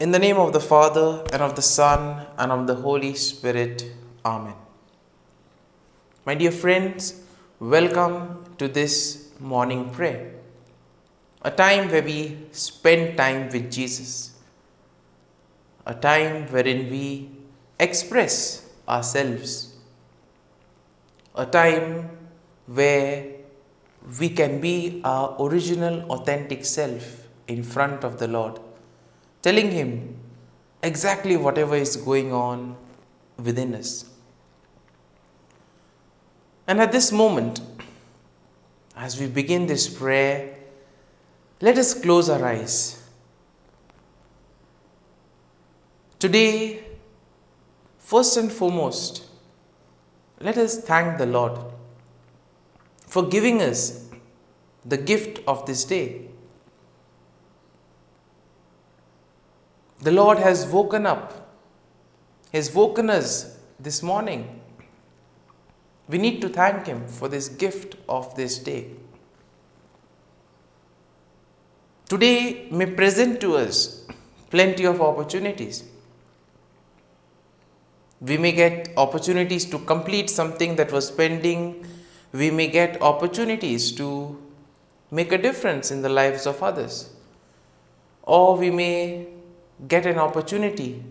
In the name of the Father, and of the Son, and of the Holy Spirit. Amen. My dear friends, welcome to this morning prayer. A time where we spend time with Jesus. A time wherein we express ourselves. A time where we can be our original, authentic self in front of the Lord, telling Him exactly whatever is going on within us. And at this moment, as we begin this prayer, let us close our eyes. Today, first and foremost, let us thank the Lord for giving us the gift of this day. The Lord has woken up. He has woken us this morning. We need to thank Him for this gift of this day. Today may present to us plenty of opportunities. We may get opportunities to complete something that was pending. We may get opportunities to make a difference in the lives of others. Or we may get an opportunity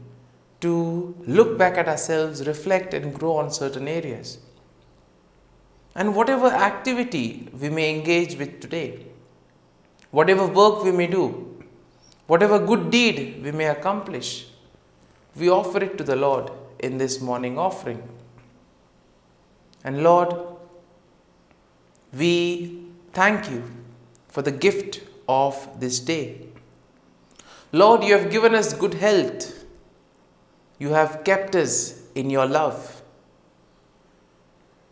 to look back at ourselves, reflect and grow on certain areas. And whatever activity we may engage with today, whatever work we may do, whatever good deed we may accomplish, we offer it to the Lord in this morning offering. And Lord, we thank You for the gift of this day. Lord, You have given us good health. You have kept us in Your love.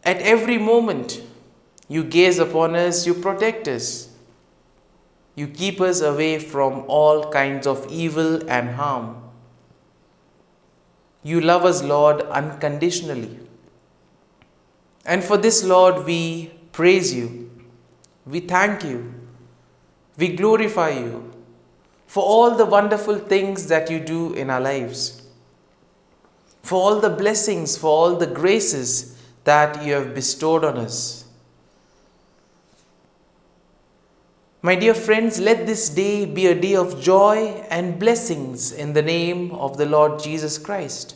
At every moment, You gaze upon us, You protect us. You keep us away from all kinds of evil and harm. You love us, Lord, unconditionally. And for this, Lord, we praise You. We thank You. We glorify You for all the wonderful things that You do in our lives, for all the blessings, for all the graces that You have bestowed on us. My dear friends, let this day be a day of joy and blessings in the name of the Lord Jesus Christ.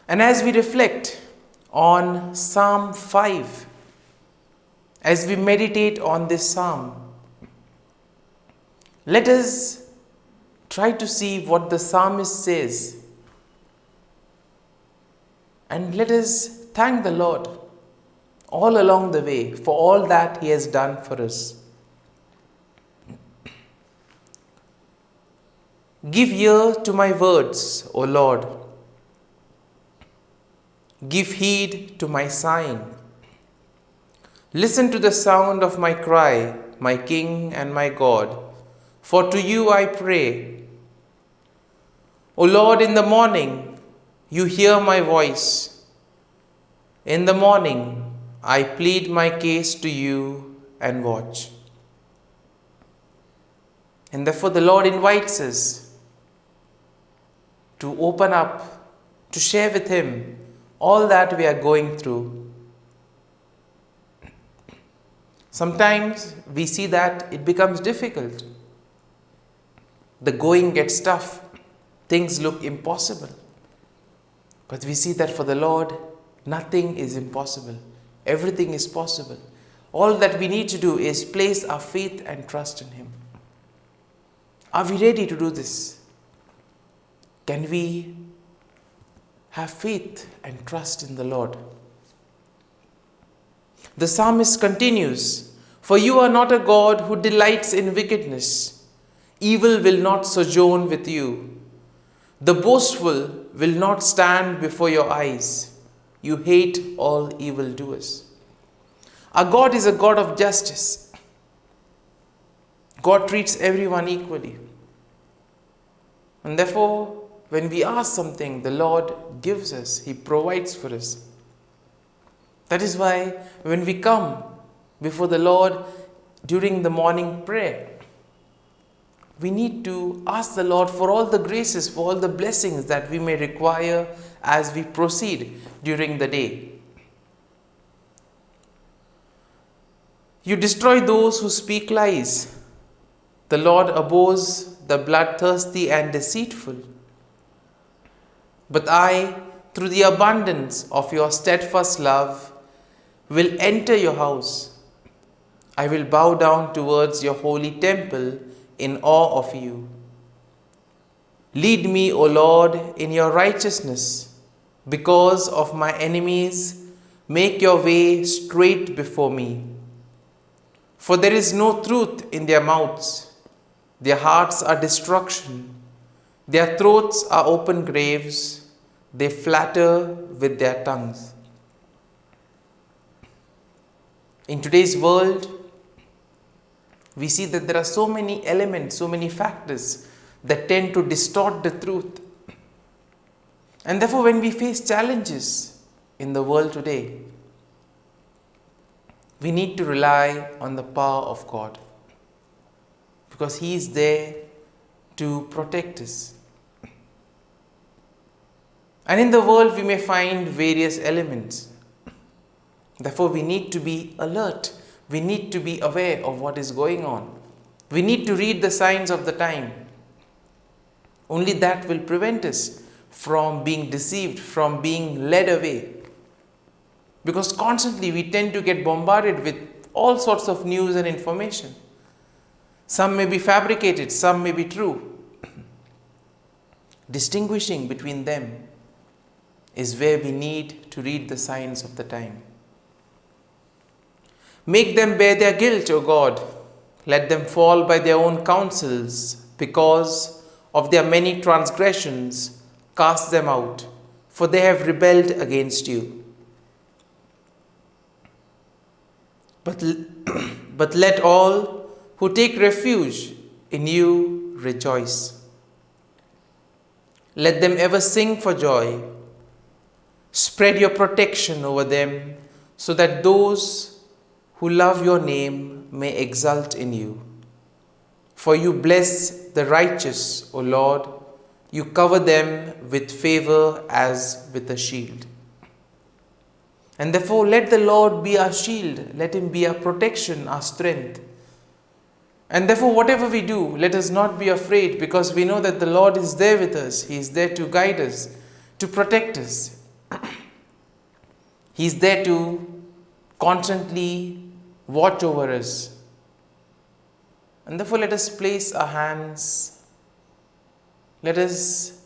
And as we reflect on Psalm 5, as we meditate on this psalm, let us try to see what the psalmist says. And let us thank the Lord all along the way for all that He has done for us. Give ear to my words, O Lord. Give heed to my sighing. Listen to the sound of my cry, my King and my God. For to You I pray. O Lord, in the morning You hear my voice. In the morning I plead my case to You and watch. And therefore the Lord invites us to open up, to share with Him all that we are going through. Sometimes we see that it becomes difficult. The going gets tough. Things look impossible. But we see that for the Lord, nothing is impossible. Everything is possible. All that we need to do is place our faith and trust in Him. Are we ready to do this? Can we have faith and trust in the Lord? The psalmist continues, For You are not a God who delights in wickedness. Evil will not sojourn with You. The boastful will not stand before Your eyes. You hate all evildoers. Our God is a God of justice. God treats everyone equally. And therefore, when we ask something, the Lord gives us. He provides for us. That is why when we come before the Lord during the morning prayer, we need to ask the Lord for all the graces, for all the blessings that we may require as we proceed during the day. You destroy those who speak lies. The Lord abhors the bloodthirsty and deceitful. But I, through the abundance of your steadfast love, will enter your house. I will bow down towards your holy temple in awe of you. Lead me, O Lord, in your righteousness. Because of my enemies, make your way straight before me. For there is no truth in their mouths. Their hearts are destruction. Their throats are open graves. They flatter with their tongues. In today's world, we see that there are so many elements, so many factors that tend to distort the truth. And therefore, when we face challenges in the world today, we need to rely on the power of God, because He is there to protect us. And in the world, we may find various elements. Therefore, we need to be alert. We need to be aware of what is going on. We need to read the signs of the time. Only that will prevent us from being deceived, from being led away. Because constantly we tend to get bombarded with all sorts of news and information. Some may be fabricated, some may be true. Distinguishing between them is where we need to read the signs of the time. Make them bear their guilt, O God. Let them fall by their own counsels. Because of their many transgressions, cast them out, for they have rebelled against you. But let all who take refuge in you rejoice. Let them ever sing for joy. Spread your protection over them, so that those who love your name may exult in you. For you bless the righteous, O Lord. You cover them with favor as with a shield. And therefore, let the Lord be our shield. Let Him be our protection, our strength. And therefore, whatever we do, let us not be afraid, because we know that the Lord is there with us. He is there to guide us, to protect us. He is there to constantly watch over us. And therefore, let us place our hands, let us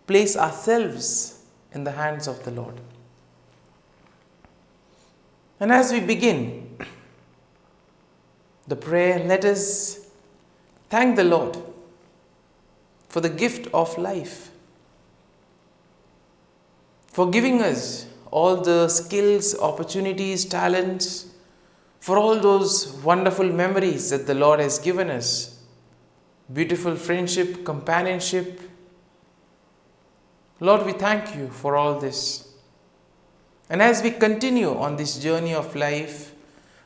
place ourselves in the hands of the Lord. And as we begin the prayer, let us thank the Lord for the gift of life, for giving us all the skills, opportunities, talents, for all those wonderful memories that the Lord has given us. Beautiful friendship, companionship. Lord, we thank you for all this. And as we continue on this journey of life,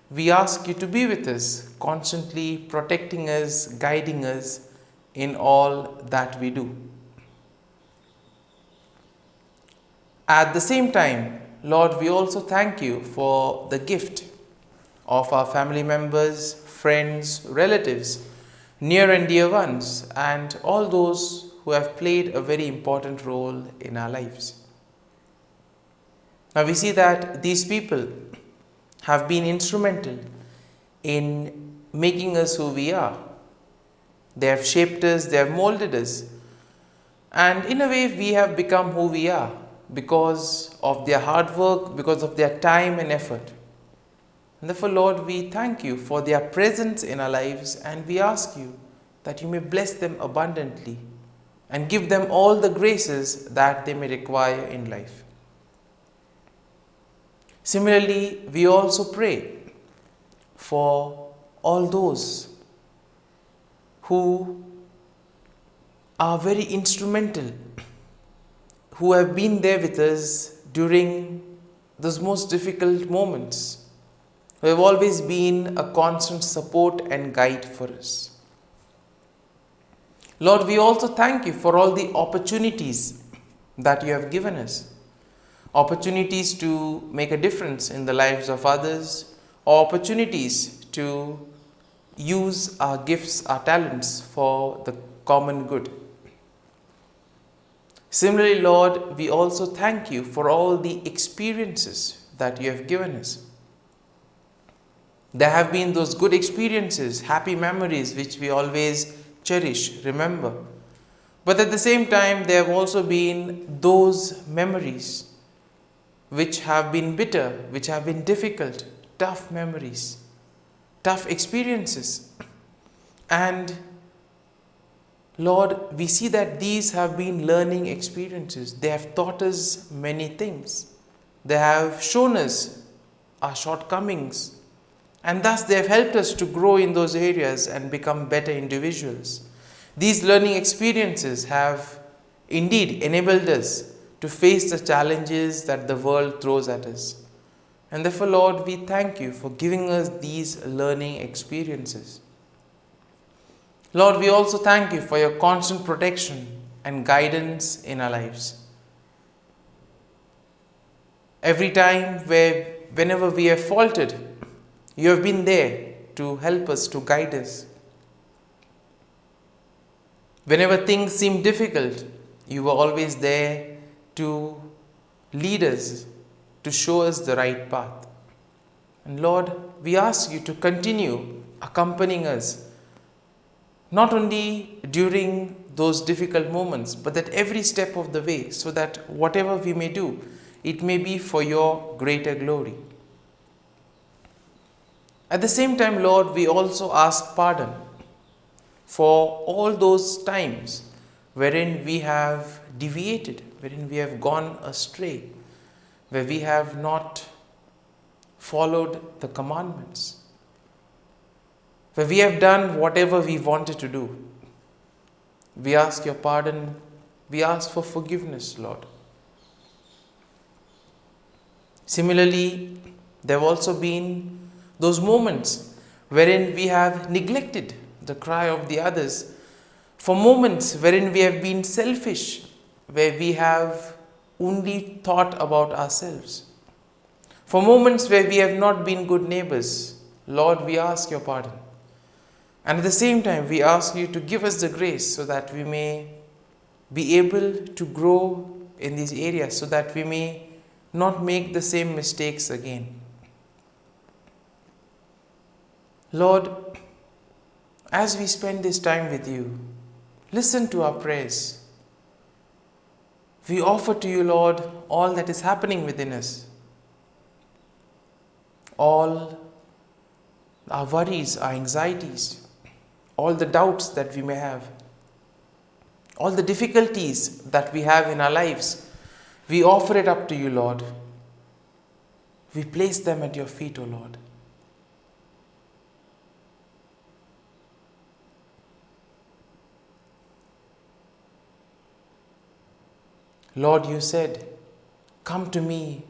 we ask you to be with us, constantly protecting us, guiding us in all that we do. At the same time, Lord, we also thank you for the gift of our family members, friends, relatives, near and dear ones, and all those who have played a very important role in our lives. Now we see that these people have been instrumental in making us who we are. They have shaped us, they have molded us, and in a way we have become who we are because of their hard work, because of their time and effort. And therefore, Lord, we thank you for their presence in our lives, and we ask you that you may bless them abundantly and give them all the graces that they may require in life. Similarly, we also pray for all those who are very instrumental, who have been there with us during those most difficult moments, who have always been a constant support and guide for us. Lord, we also thank you for all the opportunities that you have given us. Opportunities to make a difference in the lives of others, or opportunities to use our gifts, our talents for the common good. Similarly, Lord, we also thank you for all the experiences that you have given us. There have been those good experiences, happy memories which we always cherish, remember. But at the same time, there have also been those memories which have been bitter, which have been difficult, tough memories, tough experiences. And Lord, we see that these have been learning experiences. They have taught us many things. They have shown us our shortcomings. And thus they have helped us to grow in those areas and become better individuals. These learning experiences have indeed enabled us to face the challenges that the world throws at us. And therefore, Lord, we thank you for giving us these learning experiences. Lord, we also thank you for your constant protection and guidance in our lives. Every time whenever we have faltered, you have been there to help us, to guide us. Whenever things seem difficult, you were always there to lead us, to show us the right path. And Lord, we ask you to continue accompanying us, not only during those difficult moments, but at every step of the way, so that whatever we may do, it may be for your greater glory. At the same time, Lord, we also ask pardon for all those times wherein we have deviated, wherein we have gone astray, where we have not followed the commandments, where we have done whatever we wanted to do. We ask your pardon. We ask for forgiveness, Lord. Similarly, there have also been those moments wherein we have neglected the cry of the others, for moments wherein we have been selfish, where we have only thought about ourselves, for moments where we have not been good neighbors. Lord, we ask your pardon. And at the same time, we ask you to give us the grace so that we may be able to grow in these areas, so that we may not make the same mistakes again. Lord, as we spend this time with you, listen to our prayers. We offer to you, Lord, all that is happening within us, all our worries, our anxieties, all the doubts that we may have, all the difficulties that we have in our lives. We offer it up to you, Lord. We place them at your feet, O Lord. Lord, you said, come to me,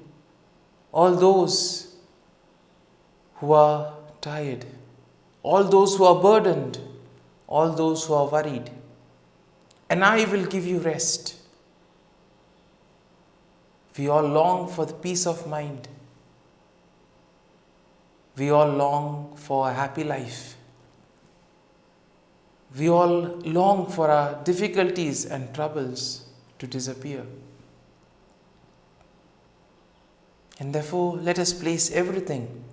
all those who are tired, all those who are burdened, all those who are worried, and I will give you rest. We all long for the peace of mind. We all long for a happy life. We all long for our difficulties and troubles to disappear. And therefore, let us place everything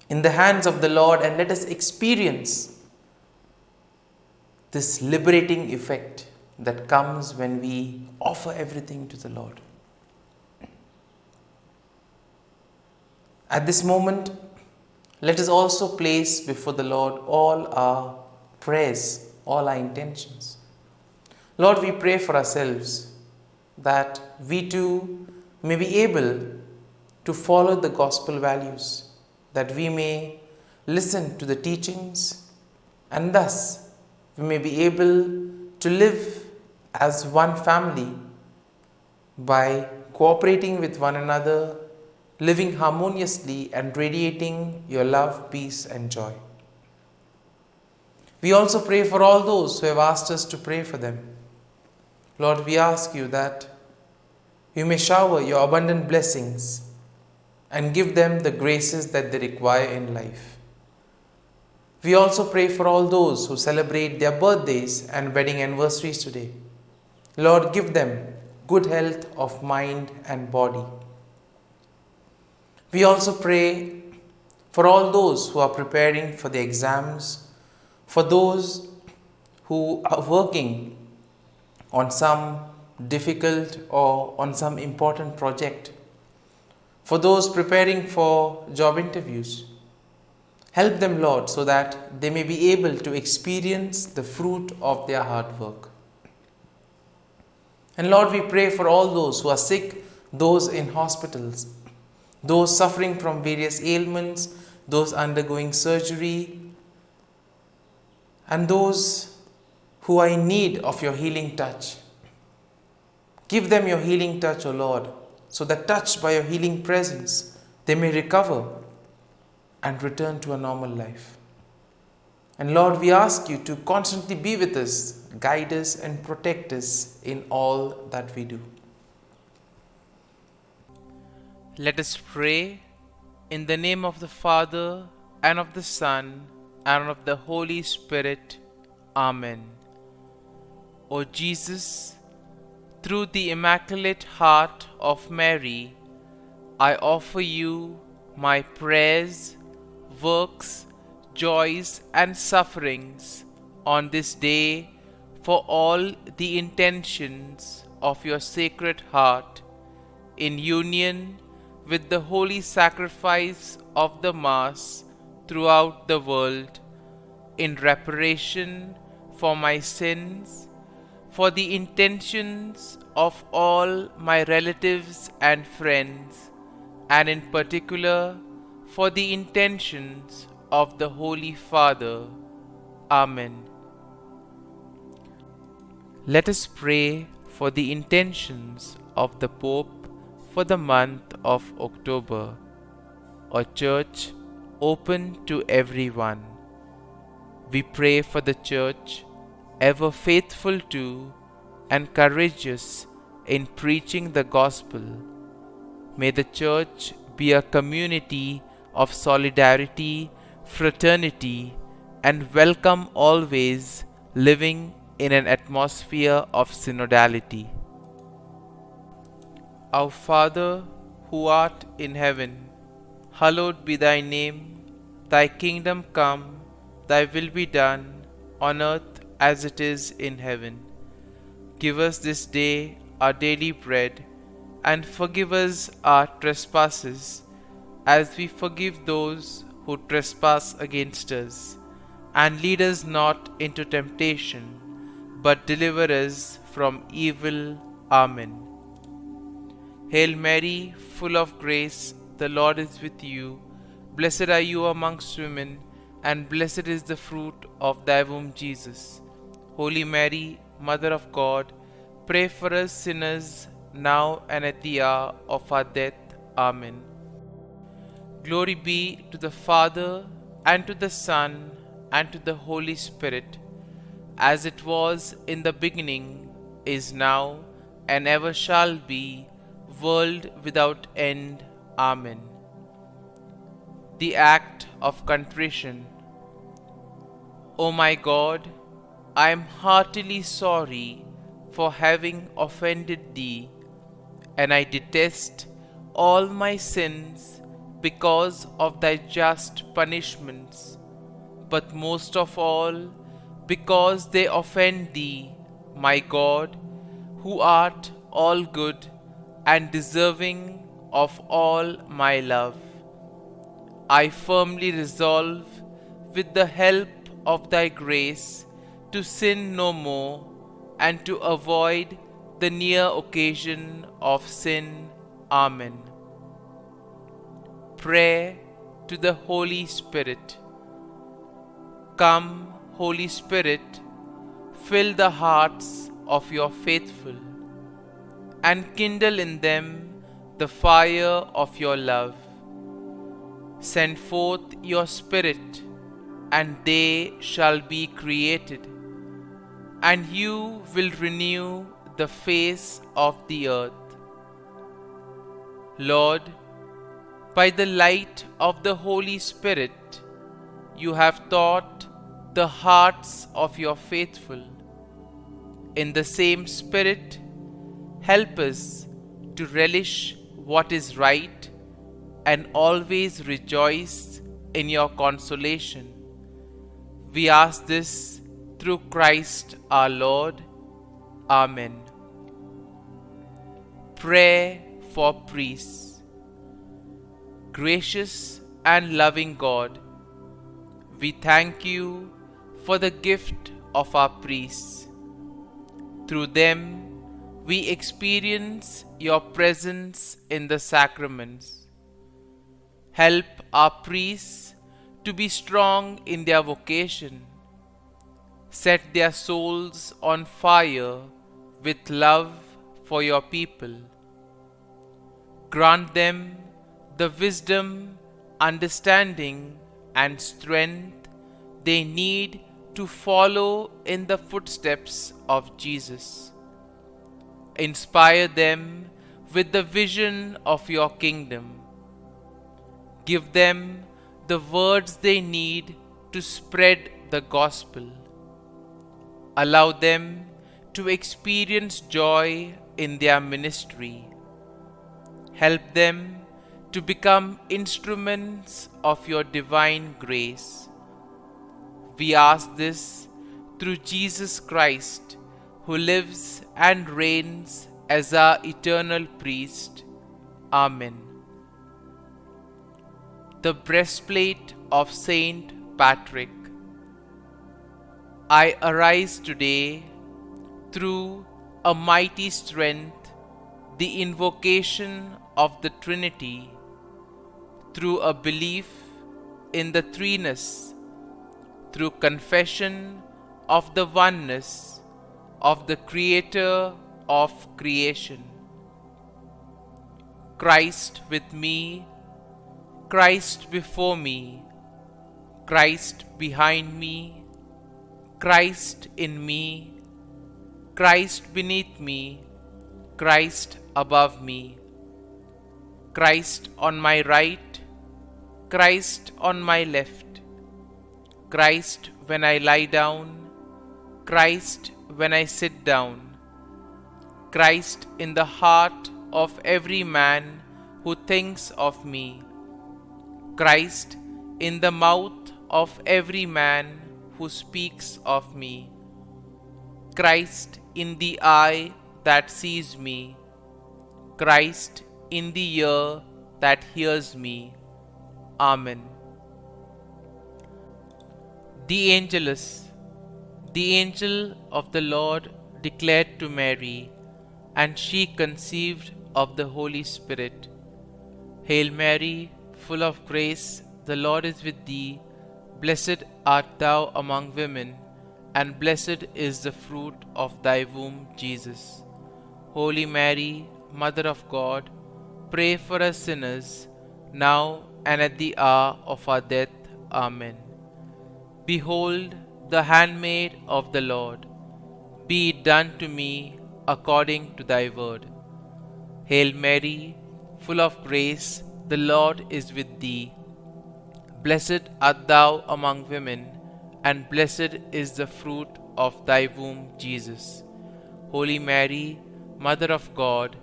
in the hands of the Lord, and let us experience this liberating effect that comes when we offer everything to the Lord. At this moment, let us also place before the Lord all our prayers, all our intentions. Lord, we pray for ourselves that we too may be able to follow the gospel values, that we may listen to the teachings, and thus we may be able to live as one family by cooperating with one another, living harmoniously and radiating your love, peace and joy. We also pray for all those who have asked us to pray for them. Lord, we ask you that you may shower your abundant blessings and give them the graces that they require in life. We also pray for all those who celebrate their birthdays and wedding anniversaries today. Lord, give them good health of mind and body. We also pray for all those who are preparing for the exams, for those who are working on some difficult or on some important project, for those preparing for job interviews. Help them, Lord, so that they may be able to experience the fruit of their hard work. And Lord, we pray for all those who are sick, those in hospitals, those suffering from various ailments, those undergoing surgery, and those who are in need of your healing touch. Give them your healing touch, O Lord, so that touched by your healing presence, they may recover and return to a normal life. And Lord, we ask you to constantly be with us, guide us and protect us in all that we do. Let us pray in the name of the Father, and of the Son, and of the Holy Spirit. Amen. O Jesus, through the Immaculate Heart of Mary, I offer you my prayers, works, joys and sufferings on this day for all the intentions of your Sacred Heart, in union with the holy sacrifice of the Mass throughout the world, in reparation for my sins, for the intentions of all my relatives and friends, and in particular for the intentions of the Holy Father. Amen. Let us pray for the intentions of the Pope for the month of October, a church open to everyone. We pray for the church, ever faithful to and courageous in preaching the gospel. May the church be a community of solidarity, fraternity, and welcome always, living in an atmosphere of synodality. Our Father, who art in heaven, hallowed be thy name. Thy kingdom come, thy will be done, on earth as it is in heaven. Give us this day our daily bread, and forgive us our trespasses, as we forgive those who trespass against us. And lead us not into temptation, but deliver us from evil. Amen. Hail Mary, full of grace, the Lord is with you. Blessed are you amongst women, and blessed is the fruit of thy womb, Jesus. Holy Mary, Mother of God, pray for us sinners, now and at the hour of our death. Amen. Glory be to the Father, and to the Son, and to the Holy Spirit, as it was in the beginning, is now, and ever shall be, world without end. Amen. The Act of Contrition. O my God, I am heartily sorry for having offended thee, and I detest all my sins because of thy just punishments, but most of all because they offend thee, my God, who art all good and deserving of all my love. I firmly resolve, with the help of thy grace, to sin no more, and to avoid the near occasion of sin. Amen. Prayer to the Holy Spirit. Come, Holy Spirit, fill the hearts of your faithful, and kindle in them the fire of your love. Send forth your Spirit, and they shall be created, and you will renew the face of the earth. Lord, by the light of the Holy Spirit, you have taught the hearts of your faithful. In the same Spirit, help us to relish what is right and always rejoice in your consolation. We ask this through Christ our Lord. Amen. Prayer for priests. Gracious and loving God, we thank you for the gift of our priests. Through them, we experience your presence in the sacraments. Help our priests to be strong in their vocation. Set their souls on fire with love for your people. Grant them the wisdom, understanding, and strength they need to follow in the footsteps of Jesus. Inspire them with the vision of your kingdom. Give them the words they need to spread the gospel. Allow them to experience joy in their ministry. Help them to become instruments of your divine grace. We ask this through Jesus Christ, who lives and reigns as our eternal priest. Amen. The breastplate of Saint Patrick. I arise today through a mighty strength, the invocation of the Trinity, through a belief in the threeness, through confession of the oneness of the Creator of creation. Christ with me, Christ before me, Christ behind me, Christ in me, Christ beneath me, Christ above me, Christ on my right, Christ on my left, Christ when I lie down, Christ when I sit down, Christ in the heart of every man who thinks of me, Christ in the mouth of every man who speaks of me, Christ in the eye that sees me, Christ in the ear that hears me. Amen. The Angelus. The angel of the Lord declared to Mary, and she conceived of the Holy Spirit. Hail Mary, full of grace, the Lord is with thee. Blessed art thou among women, and blessed is the fruit of thy womb, Jesus. Holy Mary, Mother of God, pray for us sinners, now and at the hour of our death. Amen. Behold, the handmaid of the Lord, be it done to me according to thy word. Hail Mary, full of grace, the Lord is with thee. Blessed art thou among women, and blessed is the fruit of thy womb, Jesus. Holy Mary, Mother of God,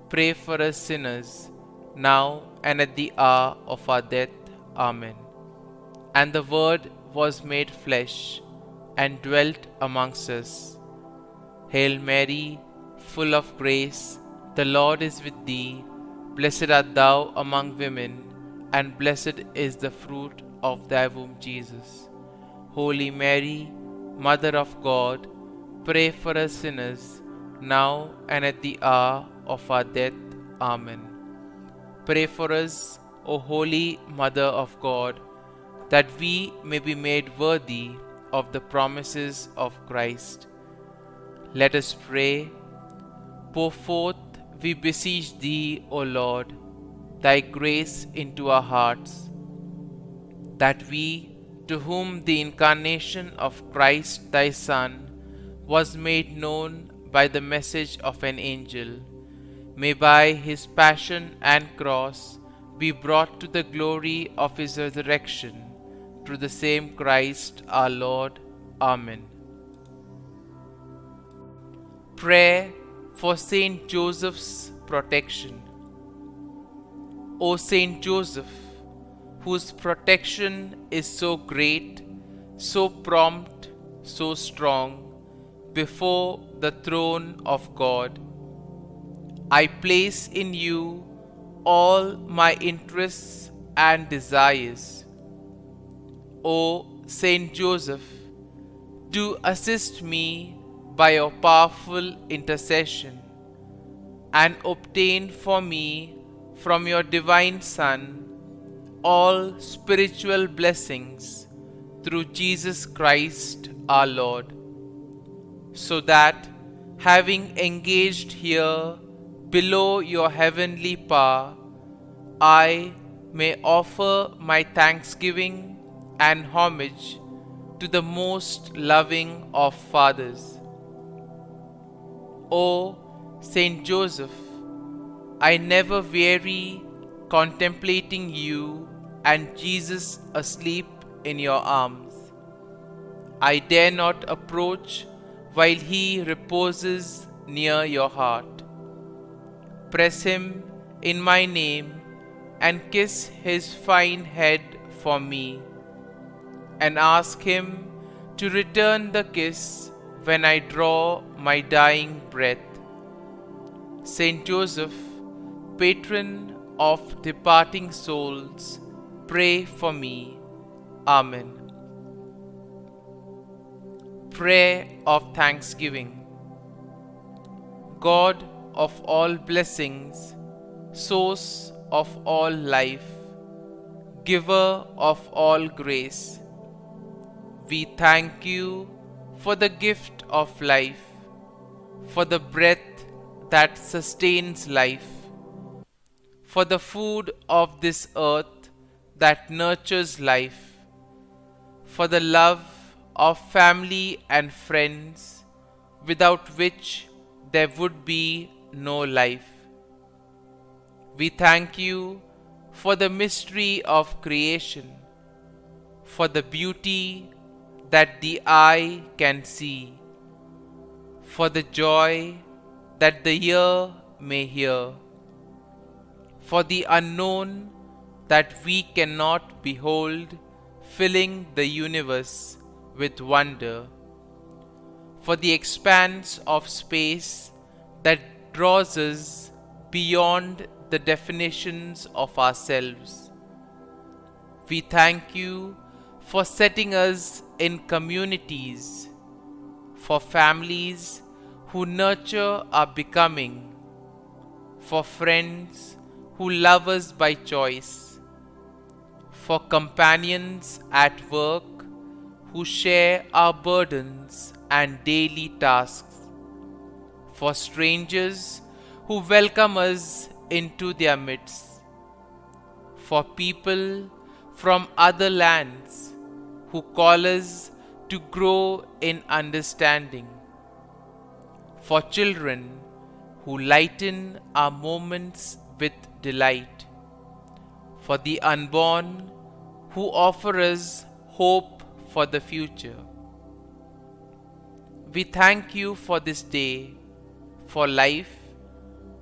pray for us sinners, now and at the hour of our death. Amen. And the Word was made flesh, and dwelt amongst us. Hail Mary, full of grace, the Lord is with thee. Blessed art thou among women, and blessed is the fruit of thy womb, Jesus. Holy Mary, Mother of God, pray for us sinners, now and at the hour of our death. Amen. Pray for us, O Holy Mother of God, that we may be made worthy of the promises of Christ. Let us pray. Pour forth, we beseech thee, O Lord, thy grace into our hearts, that we, to whom the incarnation of Christ thy Son was made known by the message of an angel, may by his passion and cross be brought to the glory of his resurrection, through the same Christ our Lord. Amen. Prayer for Saint Joseph's protection. O Saint Joseph, whose protection is so great, so prompt, so strong, before the throne of God, I place in you all my interests and desires. O Saint Joseph, do assist me by your powerful intercession, and obtain for me from your divine Son all spiritual blessings through Jesus Christ our Lord, so that, having engaged here below your heavenly power, I may offer my thanksgiving and homage to the most loving of fathers. O Saint Joseph, I never weary contemplating you and Jesus asleep in your arms. I dare not approach while he reposes near your heart. Press him in my name and kiss his fine head for me, and ask him to return the kiss when I draw my dying breath. Saint Joseph, patron of departing souls, pray for me. Amen. Prayer of Thanksgiving. God of all blessings, source of all life, giver of all grace, we thank you for the gift of life, for the breath that sustains life, for the food of this earth that nurtures life, for the love of family and friends, without which there would be no life. We thank you for the mystery of creation, for the beauty that the eye can see, for the joy that the ear may hear, for the unknown that we cannot behold, filling the universe with wonder, for the expanse of space that draws us beyond the definitions of ourselves. We thank you for setting us in communities, for families who nurture our becoming, for friends who love us by choice, for companions at work who share our burdens and daily tasks, for strangers who welcome us into their midst, for people from other lands who call us to grow in understanding, for children who lighten our moments with delight, for the unborn who offer us hope for the future. We thank you for this day, for life,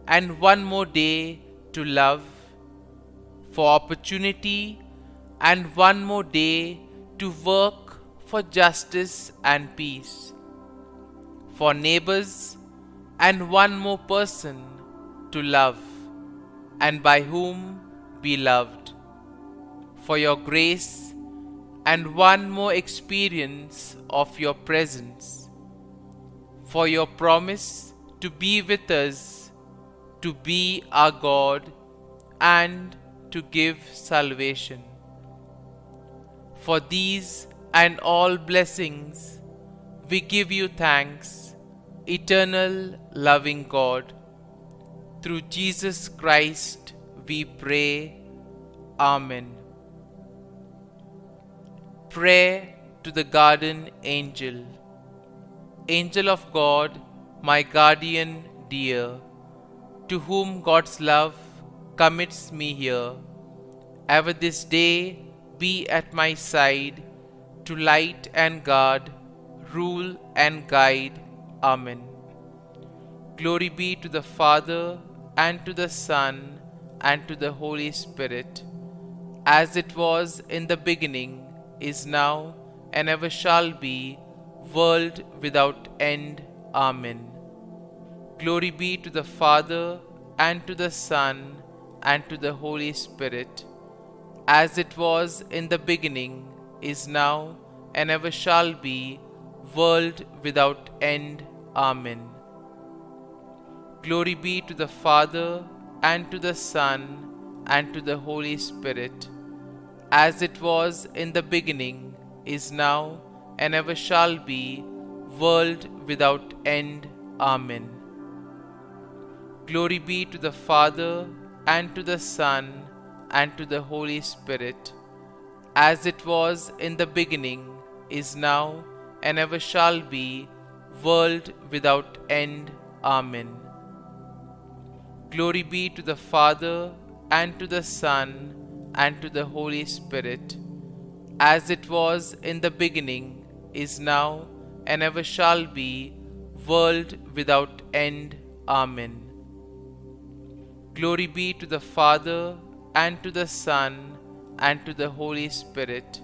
and one more day to love, for opportunity, and one more day to work for justice and peace, for neighbors, and one more person to love, and by whom be loved, for your grace, and one more experience of your presence, for your promise to be with us, to be our God, and to give salvation. For these and all blessings, we give you thanks, eternal loving God. Through Jesus Christ we pray. Amen. Prayer to the Garden Angel. Angel of God, my guardian dear, to whom God's love commits me here, ever this day be at my side, to light and guard, rule and guide. Amen. Glory be to the Father, and to the Son, and to the Holy Spirit, as it was in the beginning, is now, and ever shall be, world without end. Amen. Glory be to the Father, and to the Son, and to the Holy Spirit, as it was in the beginning, is now, and ever shall be, world without end. Amen. Glory be to the Father, and to the Son, and to the Holy Spirit, as it was in the beginning, is now, and ever shall be, world without end. Amen. Glory be to the Father, and to the Son, and to the Holy Spirit, as it was in the beginning, is now, and ever shall be, world without end. Amen. Glory be to the Father, and to the Son, and to the Holy Spirit, as it was in the beginning, is now, and ever shall be, world without end. Amen. Glory be to the Father, and to the Son, and to the Holy Spirit,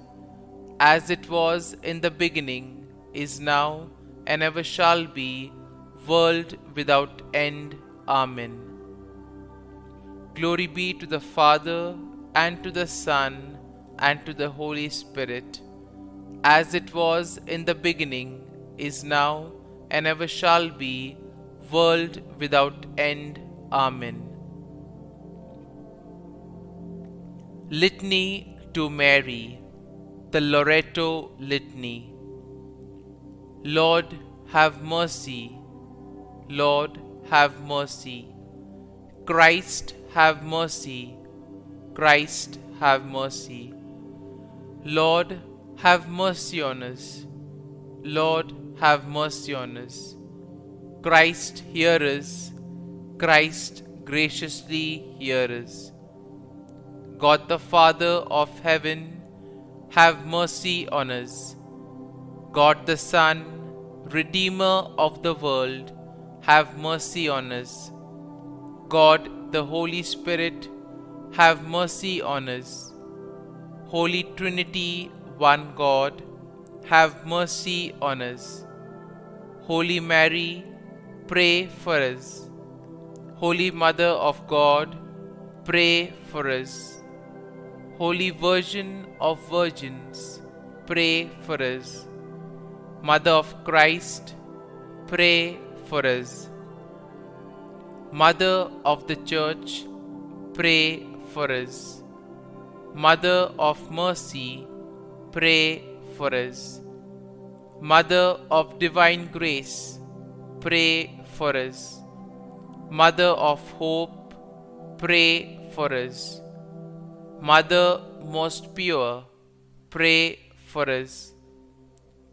as it was in the beginning, is now, and ever shall be, world without end. Amen. Glory be to the Father, and to the Son, and to the Holy Spirit, as it was in the beginning, is now, and ever shall be, world without end. Amen. Litany to Mary, the Loreto Litany. Lord, have mercy. Lord, have mercy. Christ, have mercy. Christ, have mercy. Lord, have mercy on us. Lord, have mercy on us. Christ, hear us. Christ, graciously hear us. God the Father of heaven, have mercy on us. God the Son, Redeemer of the world, have mercy on us. God the Holy Spirit, have mercy on us. Holy Trinity, one God, have mercy on us. Holy Mary, pray for us. Holy Mother of God, pray for us. Holy Virgin of Virgins, pray for us. Mother of Christ, pray for us. Mother of the Church, pray for us. Mother of Mercy, pray for us. Mother of Divine Grace, pray for us. Mother of Hope, pray for us. Mother most pure, pray for us.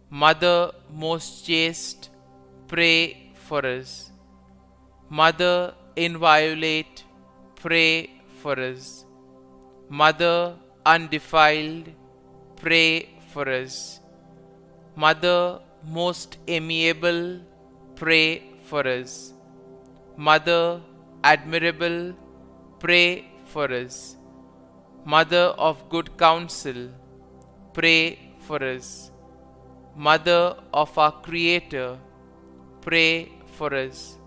Mother most chaste, pray for us. Mother inviolate, pray for us. Mother undefiled, pray for us. Mother most amiable, pray for us. Mother admirable, pray for us. Mother of good counsel, pray for us. Mother of our Creator, pray for us.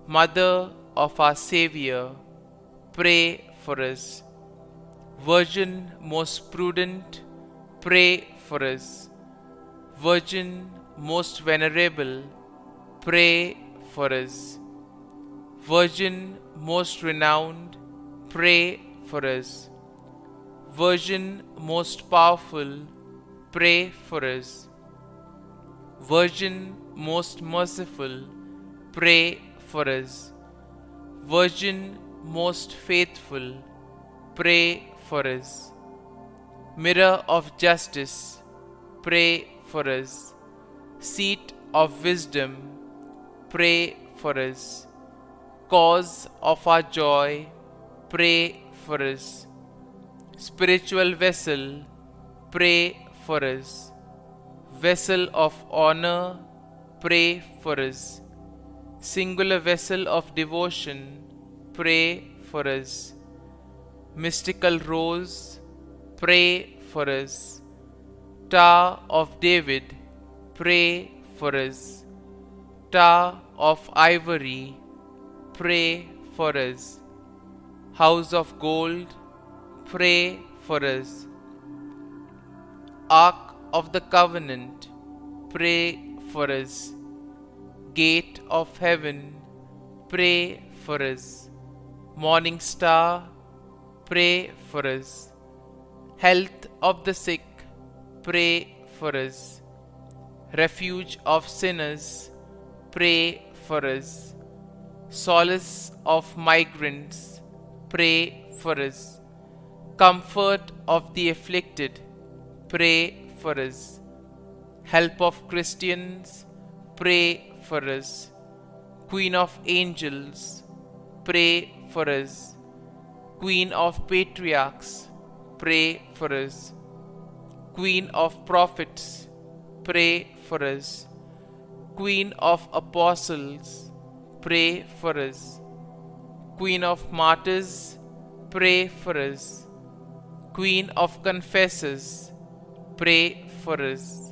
Mother of our Savior, pray for us. Virgin most prudent, pray for us. Virgin most venerable, pray for us. Virgin most renowned, pray for us. Virgin most powerful, pray for us. Virgin most merciful, pray for us. Virgin most faithful, pray for us. Mirror of justice, pray for us. Seat of wisdom, pray for us. Cause of our joy, pray for us. Spiritual vessel, pray for us. Vessel of honor, pray for us. Singular vessel of devotion, pray for us. Mystical rose, pray for us. Tower of David, pray for us. Tower of ivory, pray for us. House of gold, pray for us. Ark of the covenant, pray for us. Gate of heaven, pray for us. Morning star, pray for us. Health of the sick, pray for us. Refuge of sinners, pray for us. Solace of migrants, pray for us. Comfort of the afflicted, pray for us. Help of Christians, pray for us. Queen of angels, pray for us. Queen of patriarchs, pray for us. Queen of prophets, pray for us. Queen of apostles, pray for us. Queen of martyrs, pray for us. Queen of confessors, pray for us.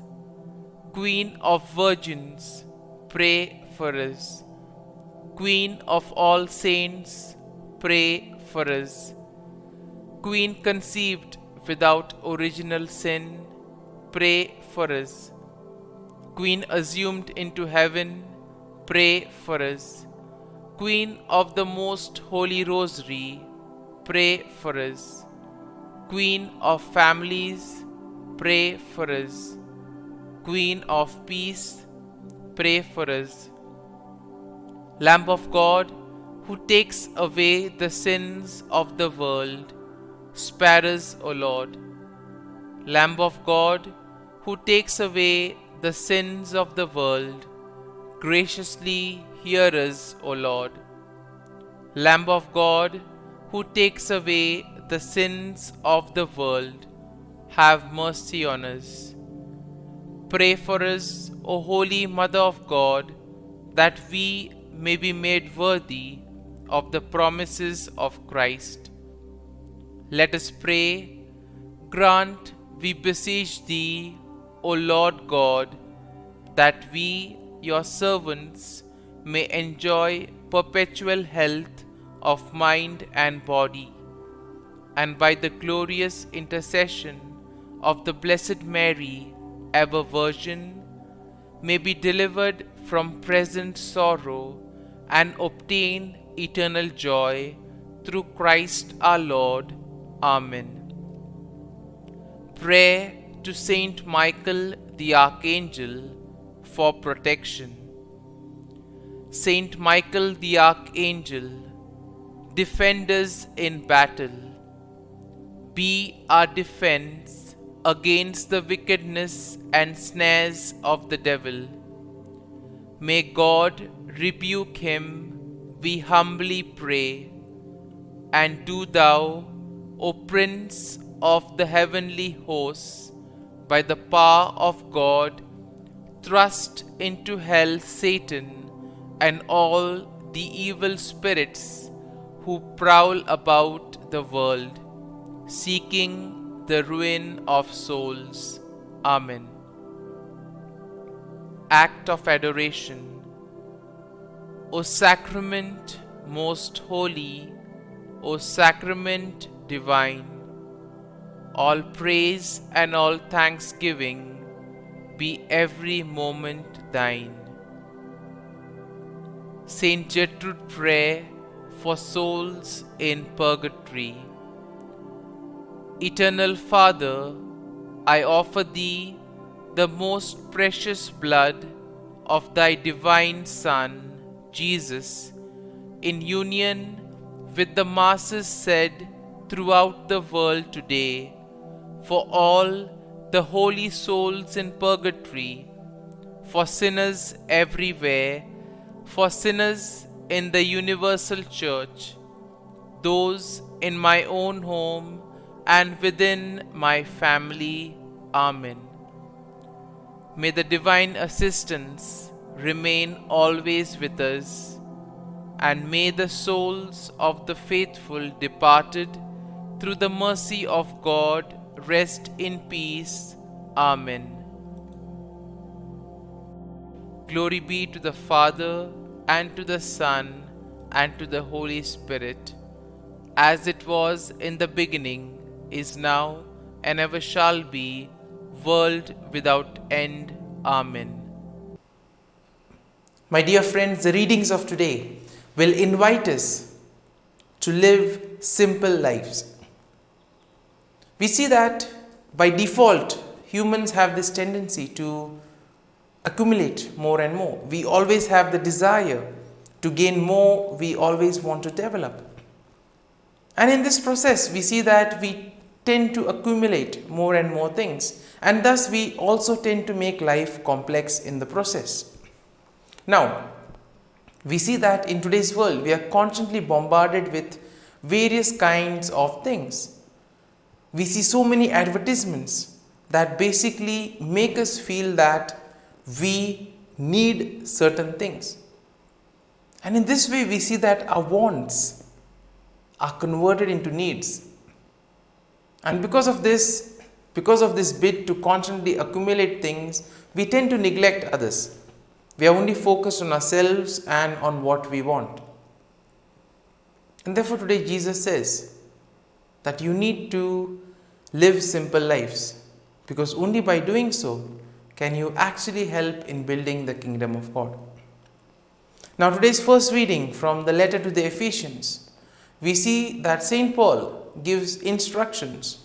Queen of virgins, pray for us. Queen of all saints, pray for us. Queen conceived without original sin, pray for us. Queen assumed into heaven, pray for us. Queen of the Most Holy Rosary, pray for us. Queen of families, pray for us. Queen of peace, pray for us. Lamb of God, who takes away the sins of the world, spare us, O Lord. Lamb of God, who takes away the sins of the world, graciously hear us, O Lord. Lamb of God, who takes away the sins of the world, have mercy on us. Pray for us, O Holy Mother of God, that we may be made worthy of the promises of Christ. Let us pray. Grant, we beseech Thee, O Lord God, that we, Your servants, may enjoy perpetual health of mind and body, and by the glorious intercession of the Blessed Mary, ever Virgin, may be delivered from present sorrow and obtain eternal joy through Christ our Lord. Amen. Prayer to Saint Michael the Archangel for protection. Saint Michael the Archangel, defend us in battle. Be our defense against the wickedness and snares of the devil. May God rebuke him, we humbly pray. And do Thou, O Prince of the heavenly hosts, by the power of God, thrust into hell Satan and all the evil spirits who prowl about the world, seeking the ruin of souls. Amen. Act of Adoration. O Sacrament most holy, O Sacrament divine, all praise and all thanksgiving be every moment Thine. Saint Gertrude Prayer for souls in purgatory. Eternal Father, I offer Thee the most precious blood of Thy divine Son, Jesus, in union with the masses said throughout the world today, for all the holy souls in purgatory, for sinners everywhere, for sinners in the universal church, those in my own home and within my family. Amen. May the divine assistance remain always with us, and may the souls of the faithful departed through the mercy of God rest in peace. Amen. Glory be to the Father, and to the Son, and to the Holy Spirit, as it was in the beginning, is now, and ever shall be, world without end. Amen. My dear friends, the readings of today will invite us to live simple lives. We see that by default, humans have this tendency to accumulate more and more. We always have the desire to gain more, we always want to develop. And in this process, we see that we tend to accumulate more and more things, and thus we also tend to make life complex in the process. Now, we see that in today's world, we are constantly bombarded with various kinds of things. We see so many advertisements that basically make us feel that we need certain things. And in this way, we see that our wants are converted into needs. And because of this bid to constantly accumulate things, we tend to neglect others. We are only focused on ourselves and on what we want. And therefore today Jesus says that you need to live simple lives, because only by doing so can you actually help in building the kingdom of God. Now today's first reading from the letter to the Ephesians, we see that St. Paul gives instructions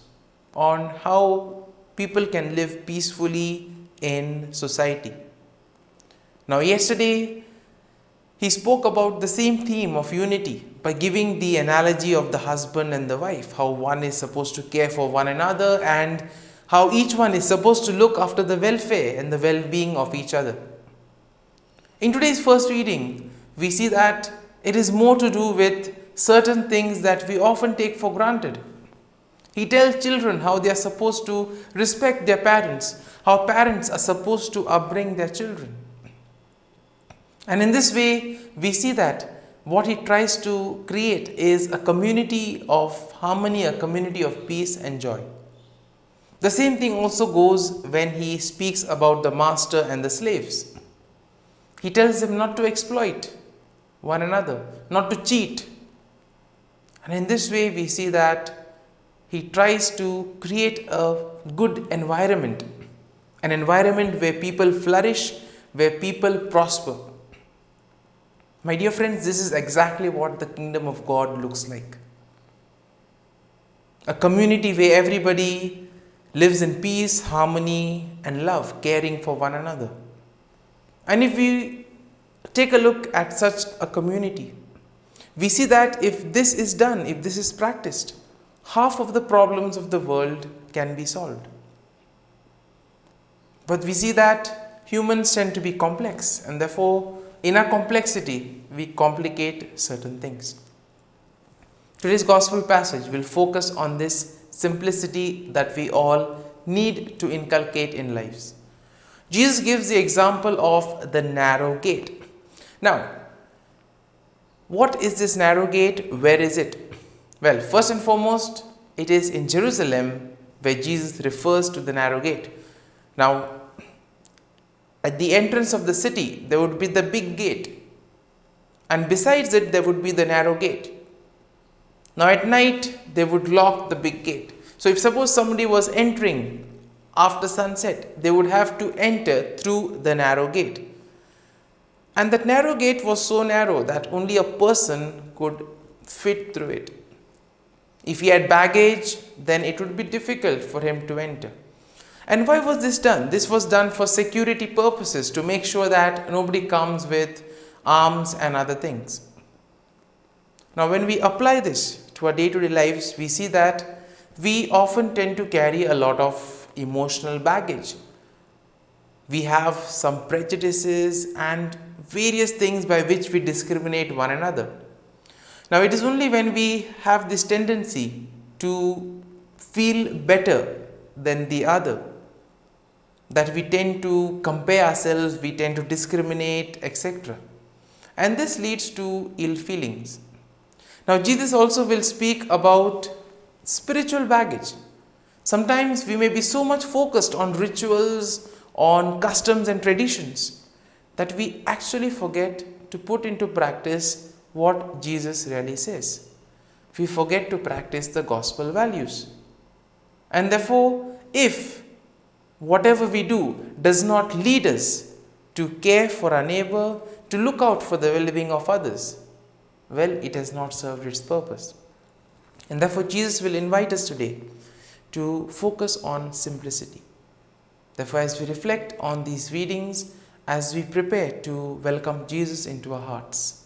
on how people can live peacefully in society. Now yesterday he spoke about the same theme of unity by giving the analogy of the husband and the wife, how one is supposed to care for one another and how each one is supposed to look after the welfare and the well-being of each other. In today's first reading, we see that it is more to do with certain things that we often take for granted. He tells children how they are supposed to respect their parents, how parents are supposed to upbring their children. And in this way, we see that what he tries to create is a community of harmony, a community of peace and joy. The same thing also goes when he speaks about the master and the slaves. He tells them not to exploit one another, not to cheat. And in this way, we see that he tries to create a good environment, an environment where people flourish, where people prosper. My dear friends, this is exactly what the kingdom of God looks like. A community where everybody lives in peace, harmony, and love, caring for one another. And if we take a look at such a community, we see that if this is done, if this is practiced, half of the problems of the world can be solved. But we see that humans tend to be complex, and therefore, in our complexity, we complicate certain things. Today's gospel passage will focus on this simplicity that we all need to inculcate in lives. Jesus gives the example of the narrow gate. Now, what is this narrow gate? Where is it? Well, first and foremost, it is in Jerusalem where Jesus refers to the narrow gate. Now, at the entrance of the city, there would be the big gate, and besides it, there would be the narrow gate. Now, at night, they would lock the big gate. So, if suppose somebody was entering after sunset, they would have to enter through the narrow gate. And that narrow gate was so narrow that only a person could fit through it. If he had baggage, then it would be difficult for him to enter. And why was this done? This was done for security purposes, to make sure that nobody comes with arms and other things. Now, when we apply this to our day-to-day lives, we see that we often tend to carry a lot of emotional baggage. We have some prejudices and various things by which we discriminate one another. Now, it is only when we have this tendency to feel better than the other that we tend to compare ourselves, we tend to discriminate, etc. And this leads to ill feelings. Now, Jesus also will speak about spiritual baggage. Sometimes we may be so much focused on rituals, on customs and traditions, that we actually forget to put into practice what Jesus really says. We forget to practice the gospel values. And therefore, if whatever we do does not lead us to care for our neighbor, to look out for the well-being of others, well, it has not served its purpose. And therefore, Jesus will invite us today to focus on simplicity. Therefore, as we reflect on these readings, as we prepare to welcome Jesus into our hearts,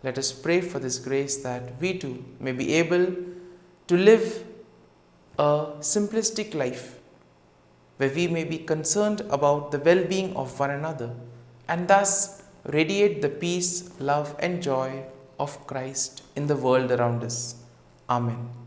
let us pray for this grace that we too may be able to live a simplistic life, where we may be concerned about the well-being of one another and thus radiate the peace, love and joy of Christ in the world around us. Amen.